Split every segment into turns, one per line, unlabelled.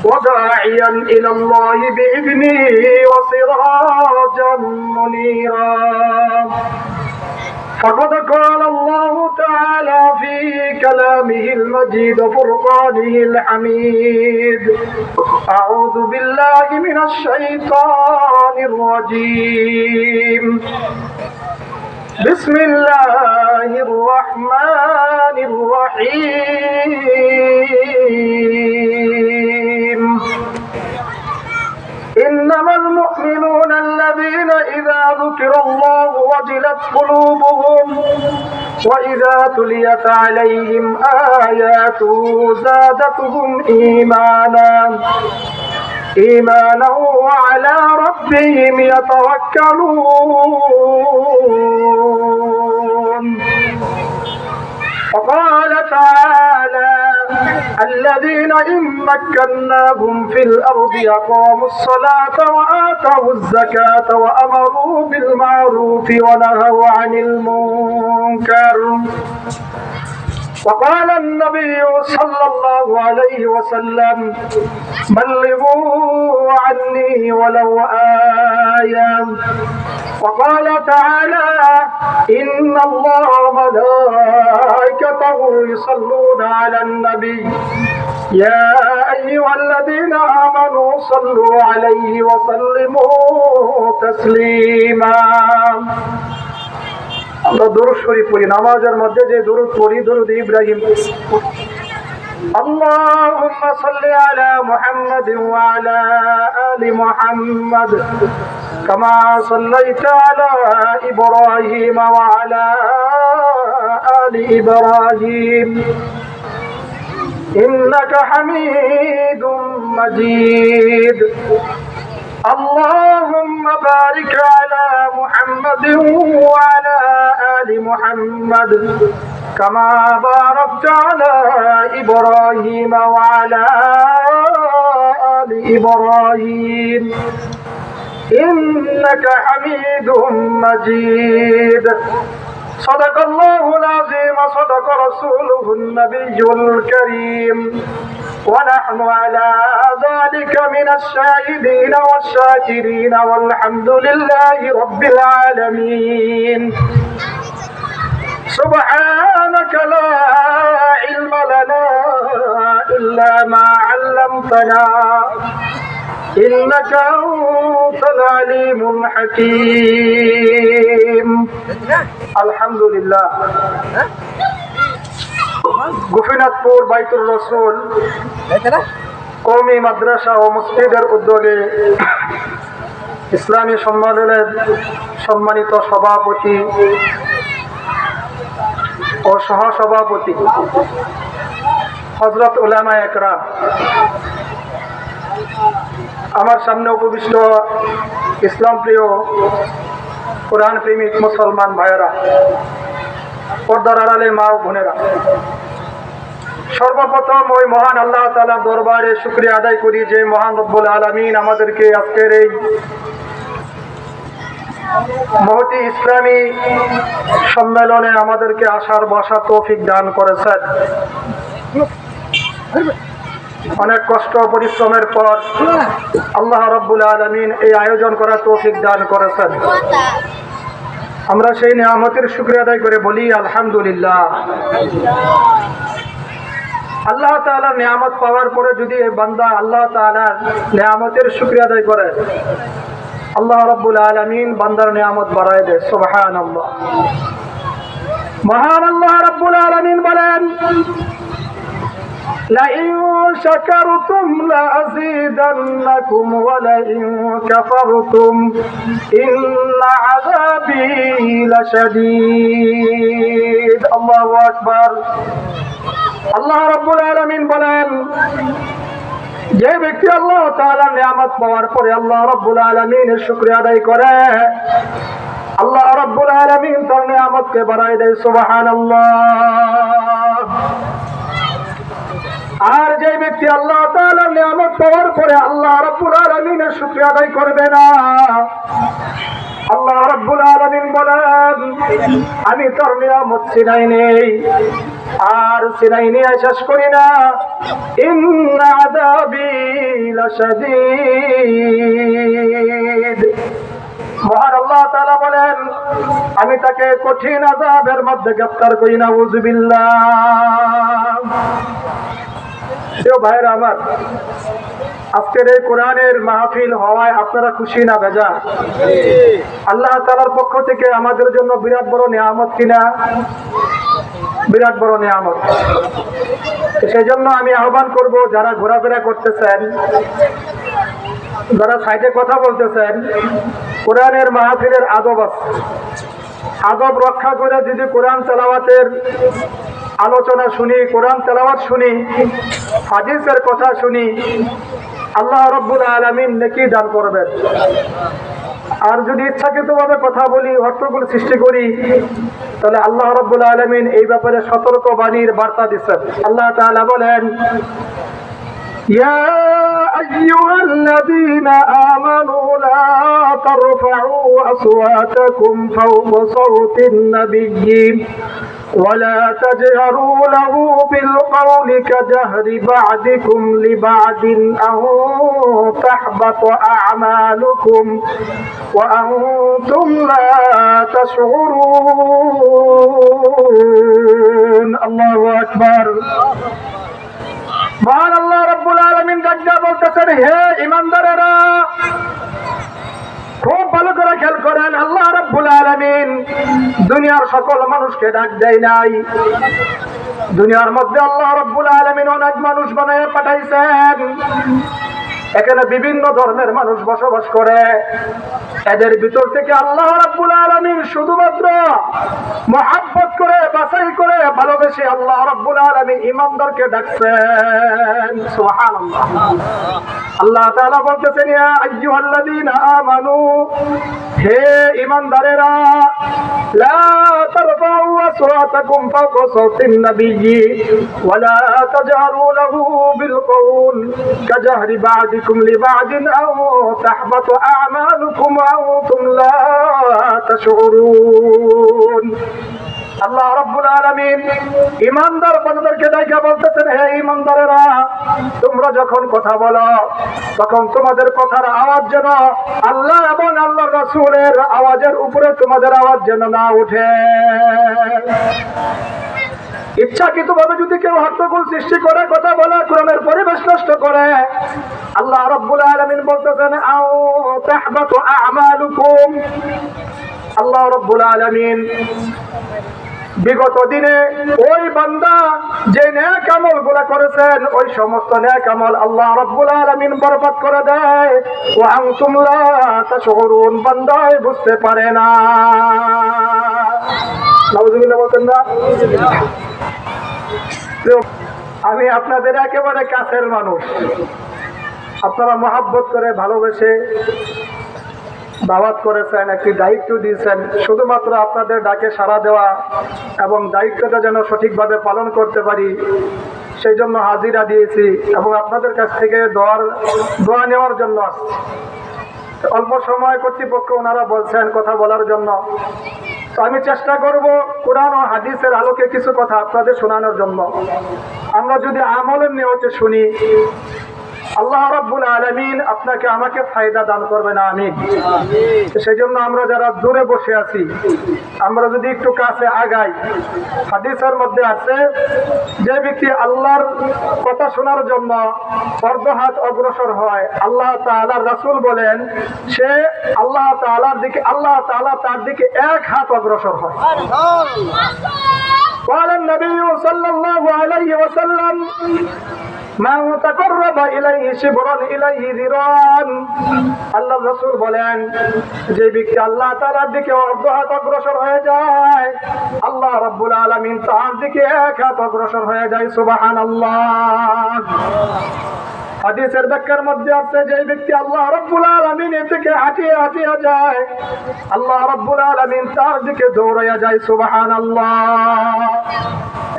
وداعيا إلى الله بإذنه وسراجا منيرا فقد قال الله تعالى في كلامه المجيد وفرقانه الحميد أعوذ بالله من الشيطان الرجيم بسم الله الرحمن الرحيم إنما المؤمنون الذين إذا ذكر الله وجلت قلوبهم وإذا تليت عليهم آياته زادتهم إيمانا وعلى ربهم يتوكلون وقال تعالى الذين إن مكناهم في الأرض أقاموا الصلاة وآتوا الزكاة وأمروا بالمعروف ونهوا عن المنكر وقال النبي صلى الله عليه وسلم بلغوا عني ولو آية وقال تعالى إن الله وملائكته يصلون على النبي يا أيها الذين آمنوا صلوا عليه وسلموا تسليما আমরা দরুদ শরীফ পড়ি নামাজের মধ্যে যে দরুদ পড়ি দরুদ ইব্রাহিম اللهم صل على محمد وعلى آل محمد كما صليت على إبراهيم وعلى آل إبراهيم إنك حميد مجيد اللهم بارك على محمد وعلى آل محمد كما باركت على إبراهيم وعلى آل إبراهيم إنك حميد مجيد صدق الله العظيم صدق رسوله النبي الكريم ونحن على ذلك من الشاهدين والشاكرين والحمد لله رب العالمين سبحانك لا علم لنا إلا ما علمتنا إنك أنت العليم الحكيم الحمد لله গোপীনাথপুর বাইতুর রসুল কওমি মাদ্রাসা ও মসজিদের উদ্যোগে ইসলামী সম্মেলনের সম্মানিত সভাপতি ও সহসভাপতি হযরত উলামায়ে একরাম, আমার সামনে উপবিষ্ট ইসলাম প্রিয় কোরআন প্রেমিক মুসলমান ভাইয়েরা, পর্দার আড়ালে মা ও বোনেরা, সর্বপ্রথম ওই মহান আল্লাহ তাআলার দরবারে শুকরিয়া আদায় করি যে মহান রব্বুল আলামিন আমাদেরকে আজকের এই মহতি ইসলামী সম্মেলনে আমাদেরকে আসার বসার তৌফিক দান করেছেন। অনেক কষ্ট পরিশ্রমের পর আল্লাহ রাব্বুল আলামিন এই আয়োজন করার তৌফিক দান করেছেন। আমরা সেই নিয়ামতের শুকরিয়া আদায় করে বলি আলহামদুলিল্লাহ। আল্লাহ তাআলার নিয়ামত পাওয়ার পরে যদি এই বান্দা আল্লাহ তাআলার নিয়ামতের শুকরিয়া আদায় করে, আল্লাহ রাব্বুল আলামিন বান্দার নিয়ামত বাড়ায় দেয়। সুবহানাল্লাহ। মহান আল্লাহ রাব্বুল আলামিন বলেন, لئن شكرتم لأزيدنكم ولئن كفرتم إن عذابي لشديد। الله أكبر। আল্লাহ রাব্বুল আলামিন বলেন, যে ব্যক্তি আল্লাহ তাআলার নিয়ামত পাওয়ার পরে আল্লাহ রাব্বুল আলামিনের শুকরিয়া আদায় করে, আল্লাহ রাব্বুল আলামিন তার নিয়ামতকে বাড়ায় দেয়। সুবহানাল্লাহ। আর যে ব্যক্তি আল্লাহ তাআলার নিয়ামত পাওয়ার পরে আল্লাহ রাব্বুল আলামিনের শুকরিয়া আদায় করবে না, আল্লাহ রাব্বুল আলামিন বলেন, আমি তোর নিয়ামত চিনাই নেই আর চিনাই নিয়ে শেষ করি না। ইন্না لشديد মহান আল্লাহ তাআলা বলেন আমি তাকে কঠিন আযাবের মধ্যে গ্রেফতার করি নাউযুবিল্লাহ। প্রিয় ভাইরা আমার, আজকের এই কোরআনের মাহফিল হওয়ায় আপনারা খুশি না বেজার? আল্লাহ তাআলার পক্ষ থেকে আমাদের জন্য বিরাট বড় নিয়ামত কিনা? বিরাট বড় নিয়ামত। সেই জন্য আমি আহ্বান করব, যারা ঘোরাফেরা করতেছেন, যারা সাইডে কথা বলতেছেন, কোরআনের মাহফিলের আদব আছে, আদব রক্ষা করে যদি কোরআন তেলাওয়াতের আলোচনা শুনি, কোরআন তেলাওয়াত শুনি, হাদিসের কথা শুনি, আল্লাহ রাব্বুল আলামিন নেকি দান করবেন। আর যদি ইচ্ছাকৃতভাবে কথা বলি, হট্টগোল সৃষ্টি করি, তাহলে আল্লাহ রাব্বুল আলামিন এই ব্যাপারে সতর্ক বাণীর বার্তা দিচ্ছেন। আল্লাহ তাআলা বলেন, يا أيها الذين آمنوا لا ترفعوا أصواتكم فوق صوت النبي ولا تجهروا له بالقول كجهر بعضكم لبعض أن تحبط أعمالكم وأنتم لا تشعرون الله أكبر। মহান আল্লাহ রাব্বুল আলামিন ডাকতে বলতেছেন, হে ঈমানদারেরা, খুব ভালো করে খেয়াল করেন। আল্লাহ রাব্বুল আলামিন দুনিয়ার সকল মানুষকে ডাক দেয় নাই। দুনিয়ার মধ্যে আল্লাহ রাব্বুল আলামিন অনেক মানুষ বানায় পাঠাইছেন। এখানে বিভিন্ন ধর্মের মানুষ বসবাস করে। এদের ভিতর থেকে আল্লাহ রাব্বুল আলামিন শুধুমাত্র মহব্বত করে, বাছাই করে, ভালোবেসে আল্লাহ রাব্বুল আলামিন ঈমানদারকে ডাকছেন। সুবহানাল্লাহ। আল্লাহ তাআলা বলতেছেন, ইয়া আইয়ুহাল্লাযীনা আমানু, হে ঈমানদারেরা, লা তারফাউ আসওয়াতাকুম ফাওকা সাওতিন নাবিয়্যি ওয়া লা তাজহারু লাহু বিল কওল কাজহরি বা'দিকুম লিবা'দিন আও তাহবাতু আ'মালুকুম ওয়া আনতুম লা তাশউরুন। আল্লাহ রাব্বুল আলামিন ঈমানদার বান্দাদেরকে ডাইকা বলতেছেন, হে ঈমানদারেরা, তোমরা যখন কথা বলো তখন তোমাদের কথার আওয়াজ যেন আল্লাহ এবং আল্লাহর রাসূলের আওয়াজের উপরে তোমাদের আওয়াজ যেন না ওঠে। ইচ্ছাকৃতভাবে যদি কেউ হট্টগোল সৃষ্টি করে, কথা বলে, কোরআনের পরিবেশ নষ্ট করে, আল্লাহ রাব্বুল আলামিন বলতেছেন, আও তাহবাতু আ'মালুকুম। আল্লাহ রাব্বুল আলামিন বিগত দিনে ওই বান্দা যে নেক আমলগুলো করেছেন, ওই সমস্ত নেক আমল আল্লাহ রাব্বুল আলামিন বরবাদ করে দেয়। ওয়া আনতুম লা তাশউরুন, বান্দাই বুঝতে পারে না। নাউযুবিল্লাহ বলতেন না? আমি আপনাদের একেবারে কাছের মানুষ, আপনারা মহব্বত করে, ভালোবেসে দাওয়াত করেছেন, একটি দায়িত্ব দিয়েছেন। শুধুমাত্র আপনাদের ডাকে সাড়া দেওয়া এবং দায়িত্বটা যেন সঠিকভাবে পালন করতে পারি, সেই জন্য হাজিরা দিয়েছি এবং আপনাদের কাছ থেকে দোয়া নেওয়ার জন্য আসছি। অল্প সময় কর্তৃপক্ষ ওনারা বলছেন কথা বলার জন্য, তো আমি চেষ্টা করব কোরআন ও হাদিসের আলোকে কিছু কথা আপনাদের শোনানোর জন্য। আমরা যদি আমলের নিয়তে শুনি, আল্লাহ রাব্বুল আলামিন আপনাকে আমাকে ফায়দা দান করবেন, আমিন। সেই জন্য আমরা যারা দূরে বসে আছি, আমরা যদি একটু কাছে আগাই। হাদিসের মধ্যে আছে, যে ব্যক্তি আল্লাহর কথা শোনার জন্য অর্ধহাত অগ্রসর হয়, আল্লাহ তাআলার রাসূল বলেন, সে আল্লাহ তাআলা তার দিকে এক হাত অগ্রসর হয়। قال النبي صلى الله عليه وسلم মান তাকাররাবা ইলাইহি শিবরান ইলাইহি যিরান। আল্লাহর রাসূল বলেন, যে ব্যক্তি আল্লাহ তাআলার দিকে অর্ধ হাত অগ্রসর হয়ে যায়, আল্লাহ রাব্বুল আলামিন তার দিকে এক হাত অগ্রসর হয়ে যায়। সুবহানাল্লাহ। হাদিসের ব্যাখ্যার মধ্যে আছে, যে ব্যক্তি আল্লাহ রাব্বুল আলামিনের দিকে হাঁটিয়ে হাঁটিয়ে যায়, আল্লাহ রাব্বুল আলামিন তার দিকে দৌড়াইয়া যায়। সুবহানাল্লাহ।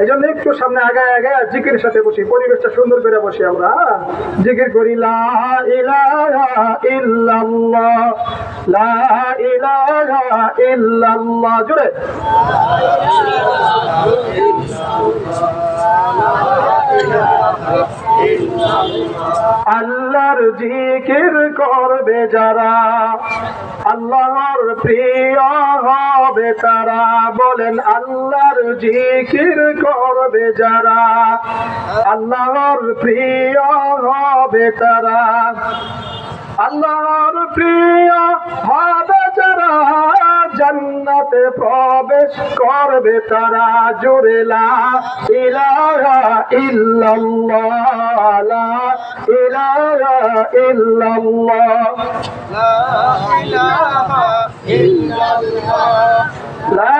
এই জন্য একটু সামনে আগায় আগায় জিকিরের সাথে বসি, পরিবেশটা সুন্দর করে বসি, আমরা জিকির করি, লা ইলাহা ইল্লাল্লাহ, লা ইলাহা ইল্লাল্লাহ। জোরে আল্লাহর জিকির করবে যারা, আল্লাহর প্রিয় হবে তারা। বলেন আল্লাহর জিকির করবে যারা, আল্লাহর প্রিয় হবে তারা। আল্লাহর প্রিয় হবে যারা, জান্নাতে প্রবেশ করবে তারা। জোরে লা ইলাহা ইল্লাল্লাহ, লা ইলাহা ইল্লাল্লাহ,
লা ইলাহা ইল্লাল্লাহ,
লা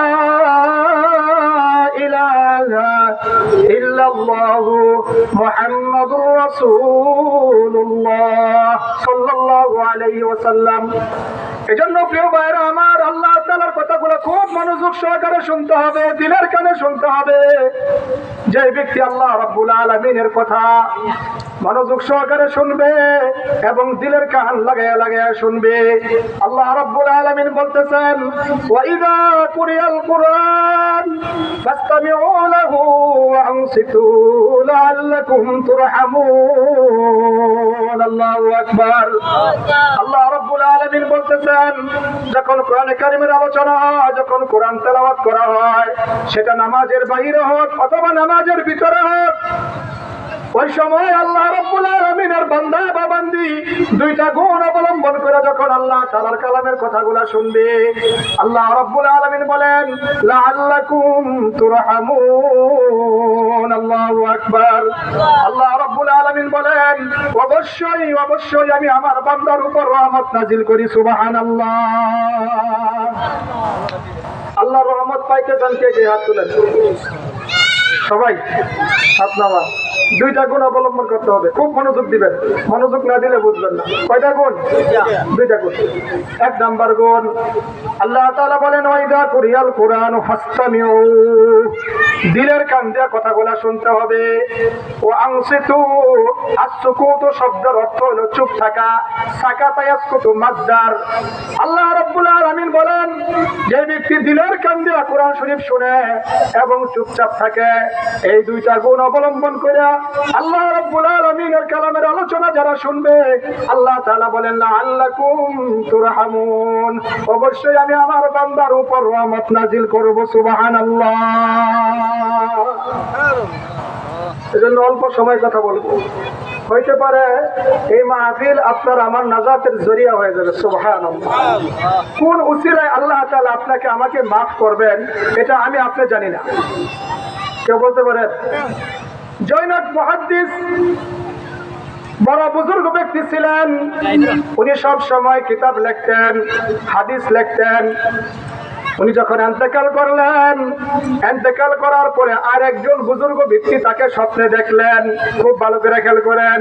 ইলাহা ইল্লাল্লাহ মুহাম্মাদুর রাসূলুল্লাহ সাল্লাল্লাহু আলাইহি ওয়াসাল্লাম। এজন্য প্রিয় ভাইরা আমার, আল্লাহ তাআলার কথাগুলো খুব মনোযোগ সহকারে শুনতে হবে, দিলের কানে শুনতে হবে। যে ব্যক্তি আল্লাহ রাব্বুল আলামিনের কথা মনোযোগ সহকারে শুনবে এবং দিলের কান লাগায়া লাগায়া শুনবে, আল্লাহ রাব্বুল আলামিন বলতেছেন, ওয়া ইযা কুরিয়াল কুরআন ফাসতামিউ লাহু ওয়া আনসিতু লাআল্লাকুম তুরহামুন। আল্লাহু আকবার। আল্লাহ রাব্বুল আলামিন বলতেছেন, যখন কোরআনে কারীমের আলোচনা হয়, যখন কোরআন তেলাওয়াত করা হয়, সেটা নামাজের বাইরে হোক অথবা নামাজের ভিতরে হোক, ওই সময় আল্লাহ রাব্বুল আলামিনের বান্দা বা বান্দি দুইটা গুণ অবলম্বন করে যখন আল্লাহ তাআলার কালামের কথাগুলো শুনবে, আল্লাহ রাব্বুল আলামিন বলেন লাআল্লাকুম তুরহামুন। আল্লাহু আকবার। আল্লাহ রাব্বুল আলামিন বলেন, অবশ্যই অবশ্যই আমি আমার বান্দার উপর রহমত নাজিল করি। সুবহানাল্লাহ। আল্লাহর রহমত পাইতে চান কে কে হাত তুলেন? সবাই হাত নামান। দুইটা গুণ অবলম্বন করতে হবে, খুব মনোযোগ দিবেন, মনোযোগ না দিলে বুঝবেন না। কয়টা গুণ? দুইটা গুণ। এক নাম্বার গুণ, আল্লাহ তাআলা বলেন ওয়াইদা কুরিয়াল কুরআন ফাসতামিউ, দিলের কান দিয়ে কথাগুলো শুনতে হবে। ও আনসিতু, আসসুকুতু শব্দের অর্থ হলো চুপ থাকা, সাকাতা ইয়াসকুতু মাসদার। আল্লাহ রাব্বুল আলামিন বলেন, যে ব্যক্তি দিলের কান দিয়ে কোরআন শরীফ শুনে এবং চুপচাপ থাকে, এই দুইটা গুণ অবলম্বন করে আল্লাহ রাব্বুল আলামিনের কালামের আলোচনা যারা শুনবে, আল্লাহ তাআলা বলেন লাআল্লাকুম তুরহামুন, অবশ্যই আমি আমার বান্দার উপর রহমত নাজিল করব। সুবহানাল্লাহ। এজন্য অল্প সময় কথা বলবো, হইতে পারে এই মাহফিল আপনার আমার নাজাতের জরিয়া হয়ে যাবে। সুবহানাল্লাহ। কোন উসিলায় আল্লাহ তাআলা আপনাকে আমাকে মাফ করবেন, এটা আমি আপনি জানি না। কেউ বলতে পারে জৈনক মুহাদ্দিস বড় বুজুর্গ ব্যক্তি ছিলেন, উনি সব সময় কিতাব লিখতেন, হাদিস লিখতেন। উনি যখন ইন্তেকাল করলেন, ইন্তেকাল করার পরে আরেকজন বুজুর্গ ব্যক্তি তাকে স্বপ্নে দেখলেন। খুব ভালো করে খেয়াল করেন।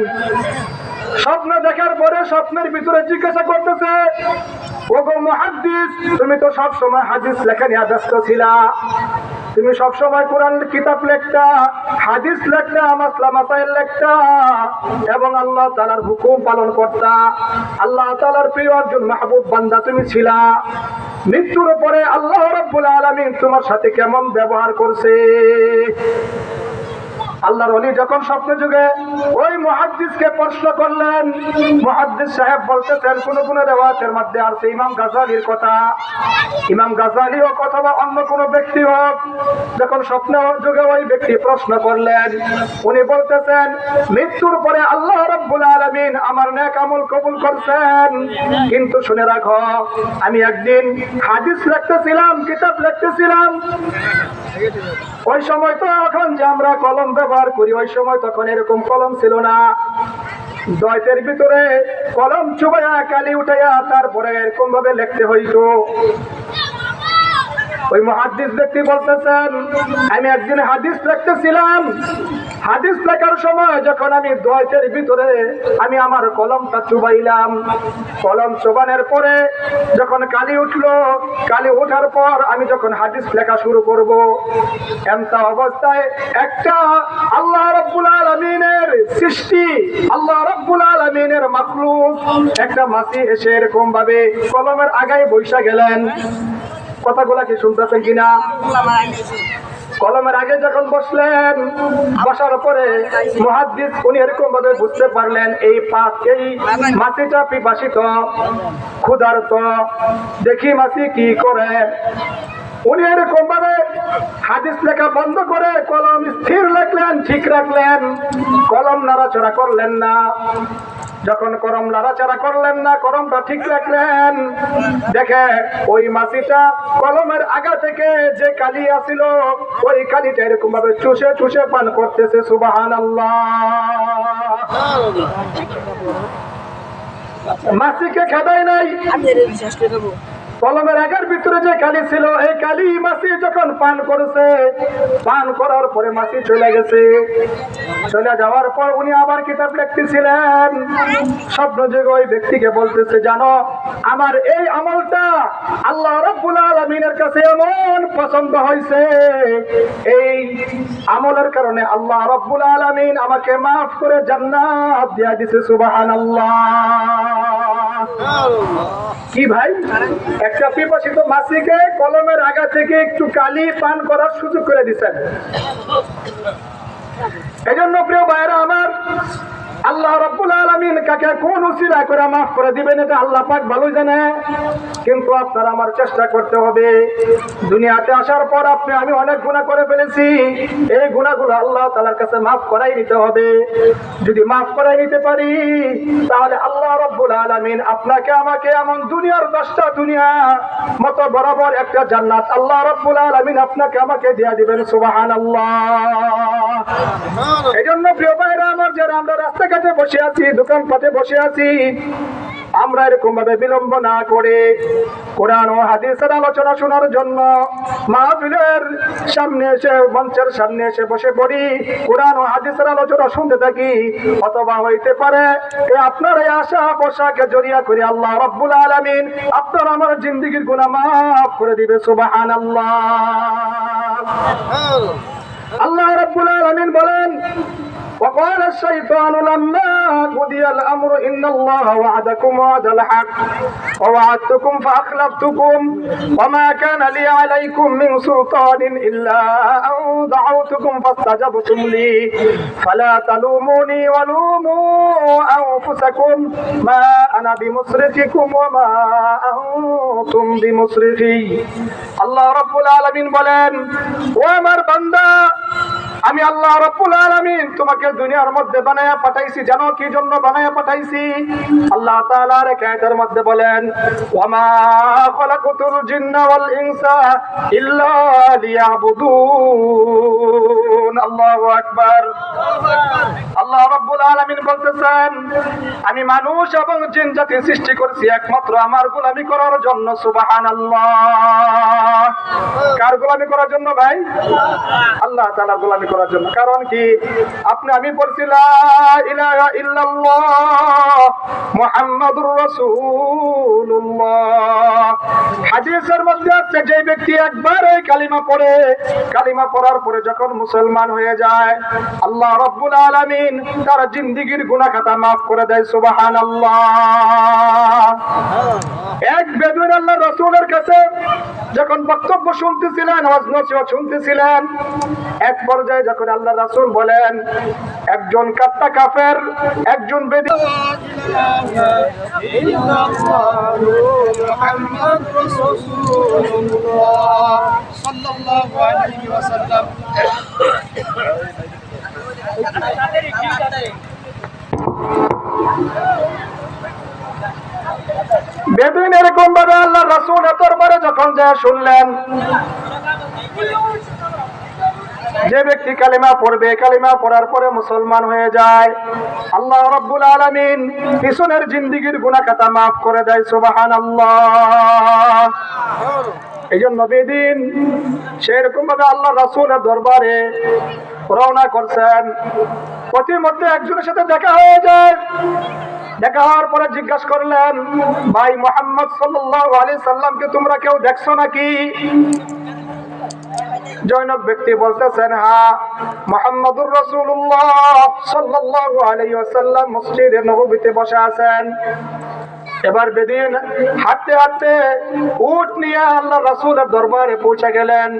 স্বপ্ন দেখার পরে স্বপ্নের ভিতরে জিজ্ঞাসা করতেছে, ওগো মুহাদ্দিস, তুমি তো সব সময় হাদিস লেখা নিয়ে ব্যস্ত ছিলা, তুমি সব সময় কোরআন কিতাব লিখতা, হাদিস লিখতা, মাসলা মাসাইল লিখতা এবং আল্লাহ তাআলার হুকুম পালন করতা, আল্লাহ তাআলার প্রিয় একজন মাহবুব বান্দা তুমি ছিলা। মৃত্যুর পরে আল্লাহ রাব্বুল আলামিন তোমার সাথে কেমন ব্যবহার করছে? আল্লাহর ওলি যখন স্বপ্ন যুগে ওই মুহাদ্দিসকে প্রশ্ন করলেন, মুহাদ্দিস সাহেব বলতেছেন, কোন কোন রিওয়ায়াতের মধ্যে আছে ইমাম গাজালির কথা, ইমাম গাজালি হোক অথবা অন্য কোন ব্যক্তি হোক, যখন স্বপ্ন যুগে ওই ব্যক্তি প্রশ্ন করলেন, উনি বলতেছেন, মৃত্যুর পরে আল্লাহ রাব্বুল আলামিন আমার নেক আমল কবুল করছেন, কিন্তু শুনে রাখো, আমি একদিন হাদিস লিখতেছিলাম, কিতাব লিখতেছিলাম, ওই সময় তো এখন যে আমরা কলম ব্যবহার করি, ওই সময় তখন এরকম কলম ছিল না। দয়তের ভিতরে কলম চুবাইয়া কালি উঠাইয়া তারপরে এরকম ভাবে লিখতে হইতো। ওই মুহাদ্দিস ব্যক্তি বলতেছেন, আমি একদিন হাদিস লিখতেছিলাম, হাদিস লেখার সময় যখন আমি দয়তের ভিতরে আমি আমার কলমটা চুবাইলাম, কলম চুবানোর পরে যখন কালি উঠলো, কালি ওঠার পর আমি যখন হাদিস লেখা শুরু করব, এমতা অবস্থায় একটা আল্লাহ রাব্বুল আলামিনের সৃষ্টি, আল্লাহ রাব্বুল আলামিনের মাখলুক একটা মাছি এসে এরকম ভাবে কলমের আগায় বৈশা গেলেন। কথাগুলা কি শুনতেছেন কিনা? কলমের আগে যখন বসলেন, বসার পরে মুহাদ্দিস উনি এরকম ভাবে বুঝতে পারলেন এই মাছিটা পিপাসিত, ক্ষুধার্ত, দেখি মাছি কি করে। উনি এরকম ভাবে হাদিস লেখা বন্ধ করে কলম স্থির রাখলেন, ঠিক রাখলেন, কলম নাড়াচাড়া করলেন না। যখন কলম নাড়াচাড়া করলেন না, কলমটা ঠিক রাখলেন, দেখে ওই মাছিটা কলমের আগা থেকে যে কালি আসিল ওই কালিটা এরকম ভাবে চুষে চুষে পান করতেছে। সুবহানাল্লাহ। মাছিকে খেদাই নাই, কলমের আগের ভিতরে যে কালি ছিল এই কালি মাছি যখন পান করেছে, পান করার পরে মাছি চলে গেছে। চলে যাওয়ার পর উনি আবার কিতাব লিখতেছিলেন। স্বপ্ন যুগে ওই ব্যক্তিকে বলতেছে, জানো আমার এই আমলটা আল্লাহ রাব্বুল আলামিনের কাছে এমন পছন্দ হয়েছে, এই আমলের কারণে আল্লাহ রাব্বুল আলামিন আমাকে মাফ করে জান্নাত দিয়ে দিয়েছে। সুবহানাল্লাহ। কি ভাই, একটা পিপাসিত মাছিকে কলমের আগা থেকে একটু কালি পান করার সুযোগ করে দিচ্ছেন। এই জন্য প্রিয় ভাইরা আমার, আল্লাহ রাব্বুল আলামিন কাকে কোন উসিলা করে মাফ করে দিবেন এটা আল্লাহ পাক ভালোই জানে। কিন্তু আপনার আমার চেষ্টা করতে হবে। দুনিয়াতে আসার পর আমি অনেক গুনাহ করে ফেলেছি, এই গুনাহগুলো আল্লাহ তাআলার কাছে মাফ করাই নিতে হবে। যদি মাফ করাই নিতে পারি তাহলে আল্লাহ রাব্বুল আলামিন আপনাকে আমাকে এমন দুনিয়ার 10টা দুনিয়া মত বরাবর একটা জান্নাত আল্লাহ রাব্বুল আলামিন আপনাকে আমাকে দিয়ে দিবেন। সুবহানাল্লাহ। এই জন্য প্রিয় ভাইরা আমার, যারা আমরা রাস্তাঘাটে বসে আছি, দোকানপাটে বসে আছি, আমরা এরকম ভাবে বিলম্ব না করে কোরআন ও হাদিসের আলোচনা শোনার জন্য মাহফিলের সামনে এসে, মঞ্চের সামনে এসে বসে পড়ি, কোরআন ও হাদিসের আলোচনা শুনতে থাকি। অথবা হইতে পারে আপনার এই আশা পোশাকে জড়িয়া করে আল্লাহ রাব্বুল আলামিন আপনার আমার জিন্দেগীর গুনাহ মাফ করে দিবে। সুবহানাল্লাহ। আল্লাহ রাব্বুল আলামিন বলেন, وقال الشيطان لما قضي الأمر إن الله وعدكم وعد الحق ووعدتكم فأخلفتكم وما كان لي عليكم من سلطان إلا أن دعوتكم فاستجبتم لي فلا تلوموني ولوموا أنفسكم ما أنا بمصرخكم وما أنتم بمصرخي। الله رب العالمين বলেন, ও আমার বান্দা, আমি আল্লাহ রাব্বুল আলামিন তোমাকে দুনিয়ার মধ্যে বানায়া পাঠাইছি। জানো কি জন্য বানায়া পাঠাইছি? আল্লাহ তাআলা আয়াতের মধ্যে বলেন, ওয়ামা খালাকাতুল জিন্না ওয়াল ইনসা ইল্লা লিয়াবুদুন। আল্লাহু আকবার। আল্লাহ রাব্বুল আলামিন বলতেছেন, আমি মানুষ এবং জিন জাতি সৃষ্টি করেছি একমাত্র আমার গোলামি করার জন্য। সুবহানাল্লাহ। কার গোলামি করার জন্য ভাই? আল্লাহ তাআলার গোলামি করার জন্য। কারণ কি? আমি পড়ছি লা ইলাহা ইল্লাল্লাহ মুহাম্মাদুর রাসূলুল্লাহ। হাদিসের মধ্যে আছে যে ব্যক্তি একবার এই কালিমা পড়ে, কালিমা পড়ার পরে যখন মুসলমান হয়ে যায় আল্লাহ রাব্বুল আলামিন তার জিন্দেগীর গুনাহ খাতা maaf করে দেয়। সুবহানাল্লাহ। এক বেদুইন আল্লাহ রাসূলের কাছে যখন বক্তব্য শুনতেছিলেন, ওয়াজ নসিহত শুনতেছিলেন, এক পর্যায়ে যখন আল্লাহ রাসূল বলেন, একজন কাফটা কাফের, একজন বেদুইন বেদুইন এরকম ভাবে আল্লাহ রাসূলের দরবারে যখন যায় শুনলেন, যে ব্যক্তি কালিমা পড়বে, কালিমা পড়ার পরে মুসলমান হয়ে যায়, আল্লাহ রাব্বুল আলামিন পিছনের জিন্দেগীর গুনাহ খাতা maaf করে দেয়। সুবহানাল্লাহ। এই জন্য বেদিন সেরকম ভাবে আল্লাহ রাসূলের দরবারে রওনা করছেন। প্রতিমধ্যে একজনের সাথে দেখা হয়ে যায়। দেখা হওয়ার পরে জিজ্ঞাসা করলেন, ভাই মুহাম্মদ সাল্লাল্লাহু আলাইহি সাল্লামকে তোমরা কেউ দেখছো নাকি? জৈনব ব্যক্তি বলতেছেন, হ্যাঁ, মুহাম্মাদুর রাসূলুল্লাহ সাল্লাল্লাহু আলাইহি ওয়াসাল্লাম মসজিদে নববীতে বসে আছেন। এবার বেদিন হাঁটতে হাঁটতে উট নিয়ে আল্লাহ রাসূলের দরবারে পৌঁছে গেলেন।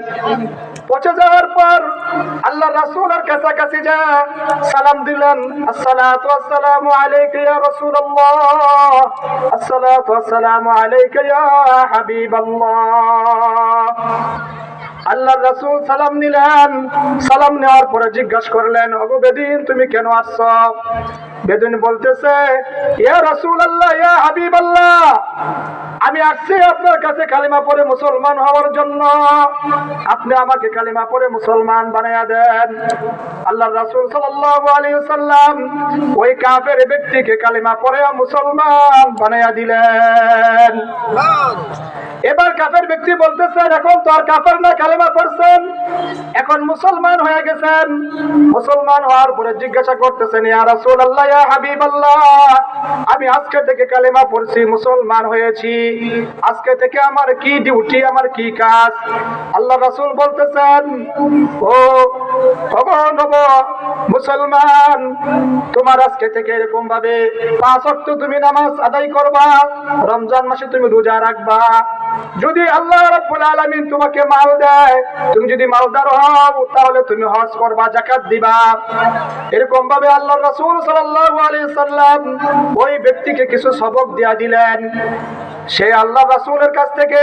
পচে যাওয়ার পর আল্লাহ রাসূলের কাছাকাছি যা সালাম দিলেন, আসসালাতু ওয়াসসালামু আলাইকা ইয়া রাসূলুল্লাহ, আসসালাতু ওয়াসসালামু আলাইকা ইয়া হাবিবাল্লাহ। আল্লাহ রাসূল সালাম নিলেন। সালাম নেওয়ার পরে জিজ্ঞাসা করলেন, ওগো বেদিন, তুমি কেন আসছো? বেদিন বলতেছে, ইয়া রাসূলুল্লাহ, ইয়া হাবিবাল্লাহ, আমি আসছি আপনার কাছে কালিমা পড়ে মুসলমান হওয়ার জন্য। আপনি আমাকে কালিমা পড়ে মুসলমান বানায়া দেন। আল্লাহ রাসূল সাল্লাল্লাহু আলাইহি ওয়াসাল্লাম ওই কাফের ব্যক্তিকে কালিমা পড়ে মুসলমান বানায়া দিলেন। এবার কাফের ব্যক্তি বলতেছেন, এখন তো আর কাফের না, কালেমা পড়ছেন, এখন মুসলমান হয়ে গেছেন। মুসলমান হওয়ার পরে জিজ্ঞাসা করতেছেন, ইয়া রাসূলুল্লাহ, ইয়া হাবিবাল্লাহ, আমি আজকে থেকে কালেমা পড়ছি, মুসলমান হয়েছি, আজকে থেকে আমার কি ডিউটি, আমার কি কাজ? আল্লাহ রাসূল বলতেছেন, ও নব মুসলমান, তোমার আজকে থেকে এরকম ভাবে 5 ওয়াক্ত তুমি নামাজ আদায় করবা, রমজান মাসে তুমি রোজা রাখবা, যদি আল্লাহ রাব্বুল আলামিন তোমাকে মাল দেয়, তুমি যদি মালদার হও, তাহলে তুমি হজ করবা, যাকাত দিবা। এরকম ভাবে আল্লাহ রাসূল সাল্লাল্লাহু আলাইহি সাল্লাম ওই ব্যক্তিকে কিছু সবক দিয়া দিলেন। সে আল্লাহ রাসূলের কাছ থেকে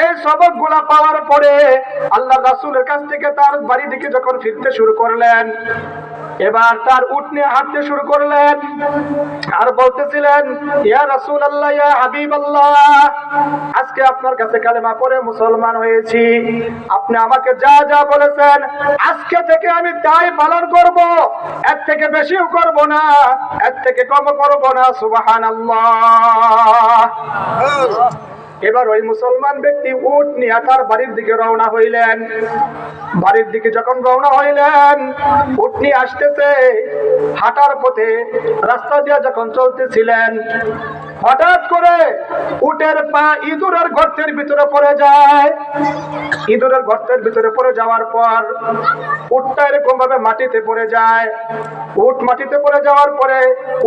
এই সবকগুলা পাওয়ার পরে আল্লাহ রাসূলের কাছ থেকে তার বাড়ি দিকে যখন ফিরতে শুরু করলেন, এবার তার উট নিয়ে হাঁটতে শুরু করলেন আর বলতেছিলেন, ইয়া রাসূলুল্লাহ, ইয়া হাবিবাল্লাহ, আজকে আপনার কাছে কালেমা পড়ে মুসলমান হয়েছি, আপনি আমাকে যা যা বলেছেন আজকে থেকে আমি তাই পালন করব, এর থেকে বেশিও করব না, এর থেকে কম করব না। সুবহানাল্লাহ। এবার ওই মুসলমান ব্যক্তি উট নিয়ে তার বাড়ির দিকে রওনা হইলেন। বাড়ির দিকে যখন রওনা হইলেন, উট নিয়ে আসতেছে, হাঁটার পথে রাস্তা দিয়ে যখন চলতেছিলেন, হঠাৎ করে উটের পা ইঁদুরের গর্তের ভিতরে পড়ে যায়। ইঁদুরের গর্তের ভিতরে পড়ে যাওয়ার পর উটটা এরকম ভাবে মাটিতে পড়ে যায়। উট মাটিতে পড়ে যাওয়ার পরে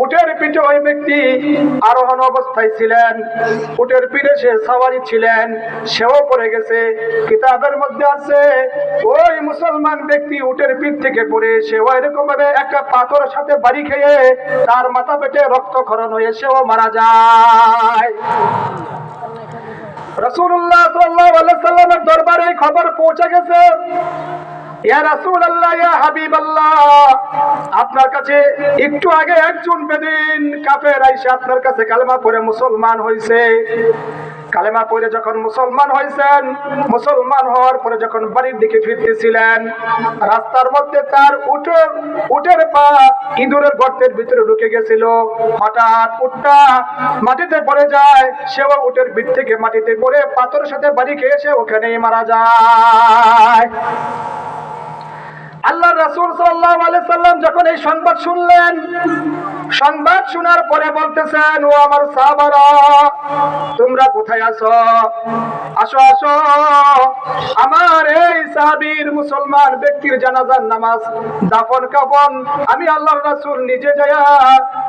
উটের পিঠে ওই ব্যক্তি আরোহণ অবস্থায় ছিলেন, উটের পিঠে সে সওয়ারি ছিলেন, সেও পড়ে গেছে। কিতাবের মধ্যে আছে ওই মুসলমান ব্যক্তি উটের পিঠ থেকে পড়ে সেও এরকম ভাবে একটা পাথরের সাথে বাড়ি খেয়ে তার মাথা পেটে রক্তক্ষরণ হয়ে সেও মারা যায়। রাসূলুল্লাহ সাল্লাল্লাহু আলাইহি সাল্লামের দরবারে খবর পৌঁছে গেছে, ইয়া রাসূলুল্লাহ, ইয়া হাবিবাল্লাহ, আপনার কাছে একটু আগে একজন বেদিন কাফের আইসা আপনার কাছে কালেমা পড়ে মুসলমান হয়েছে। কালেমা পড়ে যখন মুসলমান হয়েছেন, মুসলমান হওয়ার পরে যখন বাড়ির দিকে ফিরতেছিলেন, রাস্তার মধ্যে তার উটের পা ইঁদুরের গর্তের ভিতরে ঢুকে গেছিল। হঠাৎ উটটা মাটিতে পড়ে যায়, সেও উটের পিঠ থেকে মাটিতে পড়ে পাথরের সাথে বাড়ি খেয়ে সে ওখানেই মারা যায়। আল্লাহ রাসূল সাল্লাল্লাহু আলাইহি সাল্লাম যখন এই সংবাদ শুনলেন, সংবাদ শোনার পরে বলতেছেন, ও আমার সাহাবারা, তোমরা কোথায় আছো? আসো আসো, আমার এই সাহাবীর মুসলমান ব্যক্তির জানাজার নামাজ দাফন কাফন আমি আল্লাহর রাসূল নিজে যায়া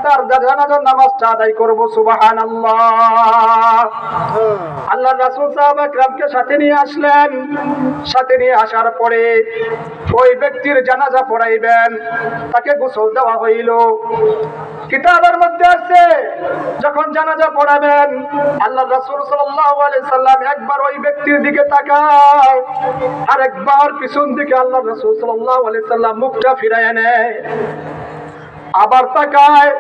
তার জানাজার নামাজটা আদায় করব। সুবহানাল্লাহ। আল্লাহর রাসূল সাহাবা کرامকে সাথে নিয়ে আসলেন। সাথে নিয়ে আসার পরে ওই ব্যক্তির জানাজা পড়াইবেন, তাকে গোসল দেওয়া হইল। কিতাবের মধ্যে আছে যখন জানাজা পড়াবেন, আল্লাহ রাসূল সাল্লাল্লাহু আলাইহি সাল্লাম একবার ওই ব্যক্তির দিকে তাকায় আর একবার পিছন দিকে আল্লাহ রাসূল সাল্লাল্লাহু আলাইহি সাল্লাম মুখটা ফিরায় নেয়, আবার তাকায়,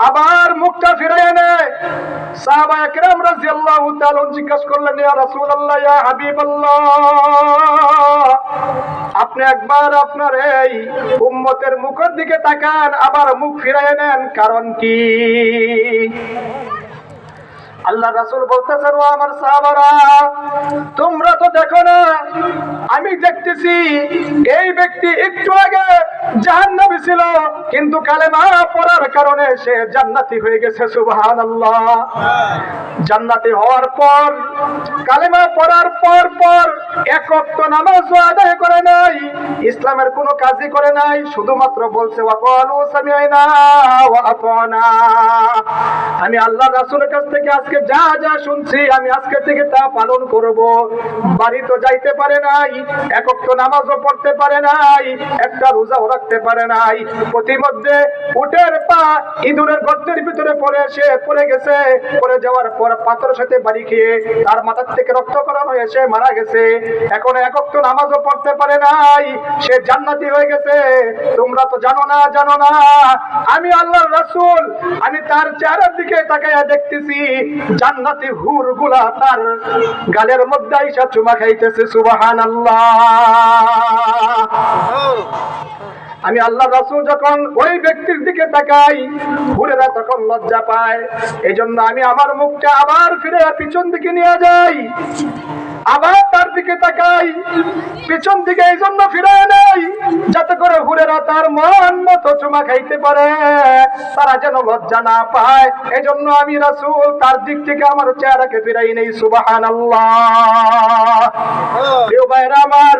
আবার মুখটা ফিরায় নেয়। সাহাবায়ে কেরাম রাদিয়াল্লাহু তাআলা জিজ্ঞাসা করলেন, ইয়া রাসূলুল্লাহ, ইয়া হাবিবাল্লাহ, আপনি একবার আপনার এই উম্মতের মুখের দিকে তাকান, আবার মুখ ফিরায় নেন, কারণ কি? আল্লাহ রাসূল বলতেছেন, ও আমার সাহাবারা, তোমরা তো দেখো না, আমি দেখতেছি এই ব্যক্তি একটু আগে জাহান্নামী ছিল, কিন্তু কালেমা পড়ার কারণে সে জান্নাতি হয়ে গেছে। সুবহানাল্লাহ। জান্নাতি হওয়ার পর কালেমা পড়ার পর এক ওয়াক্ত নামাজও আদায় করে নাই, ইসলামের কোনো কাজই করে নাই, শুধুমাত্র বলছে ওয়াকালু সামি'না ওয়া আতা'না, আমি আল্লাহ রাসূলের কাছ থেকে আজকে যা যা শুনছি আমি আজকে থেকে তা পালন করব। বাড়ি তো যাইতে পারে নাই, এক ওয়াক্ত নামাজও পড়তে পারে নাই, একটা রোজাও রাখতে পারে নাই, প্রতিমধ্যে উটের পা ইঁদুরের গর্তের ভিতরে পড়ে গেছে। পড়ে যাওয়ার পর পাথরের সাথে বাড়ি খেয়ে তার মাথার থেকে রক্তক্ষরণ হয়ে সে মারা গেছে। এখন এক ওয়াক্ত নামাজও পড়তে পারে নাই, সে জান্নাতি হয়ে গেছে। তোমরা তো জানো না আমি আল্লাহর রাসূল, আমি তার চেহারার দিকে তাকাইয়া দেখতেছি জান্নাতি হুরগুলা তার গালের মধ্যে আইসা চুমা খাইতেছে। সুবহানাল্লাহ। আমি আল্লাহ রাসূল যখন ওই ব্যক্তির দিকে তাকাই, হুরেরা তখন লজ্জা পায়। এই জন্য আমি আমার মুখটা আবার ফিরে পিছন দিকে নিয়ে যাই, আবার তার দিকে তাকাই, পিছন দিকে এই জন্য ফিরে নেই যাতে করে হুরেরা তার মন মতো চুমা খাইতে পারে, তারা যেন লজ্জা না পায়। এই জন্য আমি রাসূল তার দিক থেকে আমার চেহারাকে ফিরাই নেই। সুবহানাল্লাহ। প্রিয় ভাইরা আমার,